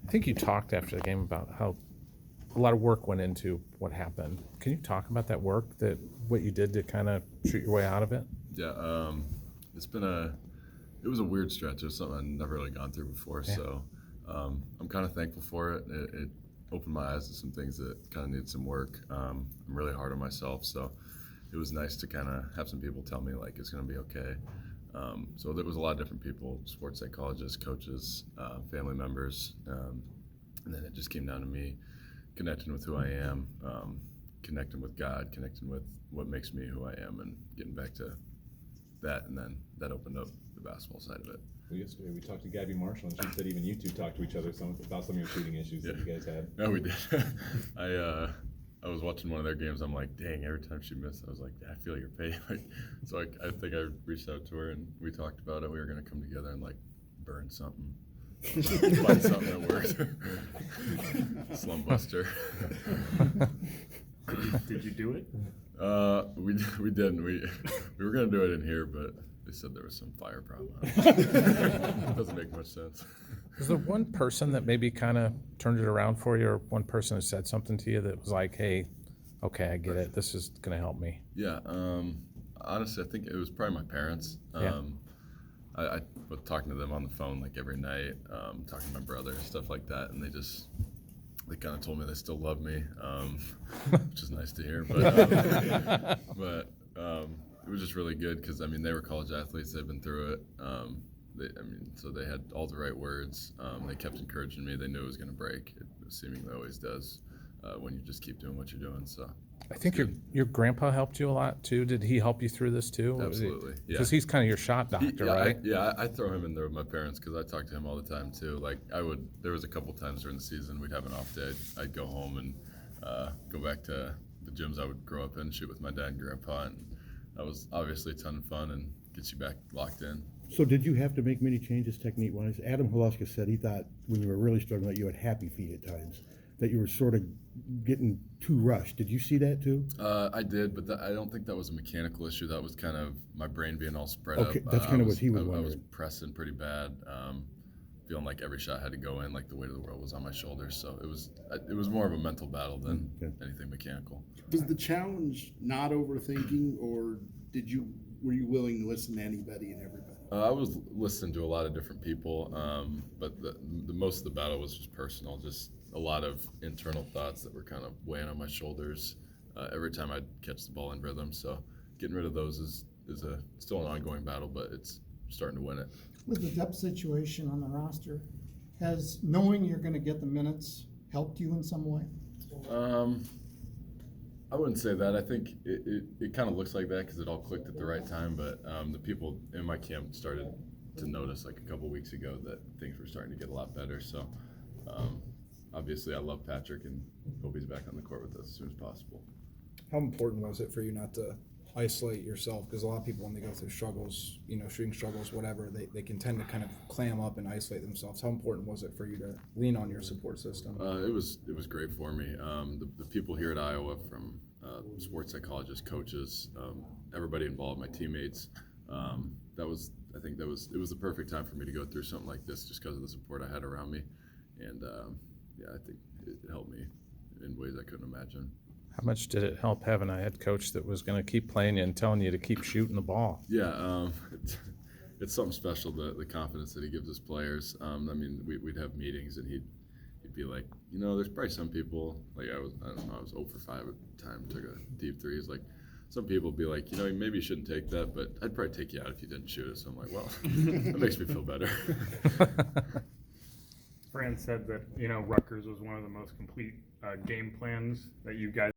I think you talked after the game about how a lot of work went into what happened. Can you talk about that work, what you did to kind of shoot your way out of it? Yeah, it was a weird stretch. It was something I'd never really gone through before. Yeah. So I'm kind of thankful for it. It opened my eyes to some things that kind of needed some work. I'm really hard on myself, so it was nice to kind of have some people tell me like it's going to be okay. So there was a lot of different people, sports psychologists, coaches, family members, and then it just came down to me connecting with who I am, connecting with God, connecting with what makes me who I am, and getting back to that. And then that opened up the basketball side of it. Well, yesterday we talked to Gabby Marshall, and she said even you two talked to each other about some of your shooting issues that you guys had. No, we did. I was watching one of their games. I'm like, dang, every time she missed, I was like, I feel your pain. So I think I reached out to her and we talked about it. We were going to come together and like burn something. Find something that worked. Slum buster. Did you do it? We didn't. We were gonna do it in here, but they said there was some fire problem. Doesn't make much sense. Was there one person that maybe kind of turned it around for you, or one person who said something to you that was like, hey, okay, I get it. This is going to help me? Yeah. Honestly, I think it was probably my parents. Yeah. I was talking to them on the phone like every night, talking to my brother, stuff like that, and they kind of told me they still love me, which is nice to hear. But it was just really good because, I mean, they were college athletes. They've been through it. So they had all the right words. They kept encouraging me. They knew it was going to break. It seemingly always does when you just keep doing what you're doing. So I think your grandpa helped you a lot too. Did he help you through this too? Absolutely, yeah. Because he's kind of your shot doctor, right? I throw him in there with my parents because I talk to him all the time too. Like there was a couple times during the season we'd have an off day. I'd go home and go back to the gyms I would grow up in, shoot with my dad and grandpa, and that was obviously a ton of fun and gets you back locked in. So did you have to make many changes technique-wise? Adam Holoska said he thought when you were really struggling that you had happy feet at times, that you were sort of getting too rushed. Did you see that too? I did, but I don't think that was a mechanical issue. That was kind of my brain being all spread Okay, up. that's kind of what he was I was wondering. pressing pretty bad, feeling like every shot had to go in, like the weight of the world was on my shoulders. So it was more of a mental battle than anything mechanical. Was the challenge not overthinking, or were you willing to listen to anybody and everybody? I was listening to a lot of different people, but the most of the battle was just personal, just a lot of internal thoughts that were kind of weighing on my shoulders every time I'd catch the ball in rhythm. So getting rid of those is still an ongoing battle, but it's starting to win it. With the depth situation on the roster, has knowing you're going to get the minutes helped you in some way? I wouldn't say that. I think it kind of looks like that because it all clicked at the right time. But the people in my camp started to notice like a couple weeks ago that things were starting to get a lot better. So obviously I love Patrick and hope he's back on the court with us as soon as possible. How important was it for you not to isolate yourself? Because a lot of people, when they go through struggles, shooting struggles, whatever, they can tend to kind of clam up and isolate themselves. How important was it for you to lean on your support system? It was great for me. The people here at Iowa, from sports psychologists, coaches, everybody involved, my teammates, I think it was the perfect time for me to go through something like this just because of the support I had around me. And I think it helped me in ways I couldn't imagine. How much did it help having a head coach that was going to keep playing you and telling you to keep shooting the ball? Yeah, it's something special, the confidence that he gives his players. I mean, we'd have meetings and he'd be like, there's probably some people, like I was 0 for 5 at the time, took a deep three. He's like, some people would be like, maybe you shouldn't take that, but I'd probably take you out if you didn't shoot it. So I'm like, well, that makes me feel better. Fran said that Rutgers was one of the most complete game plans that you guys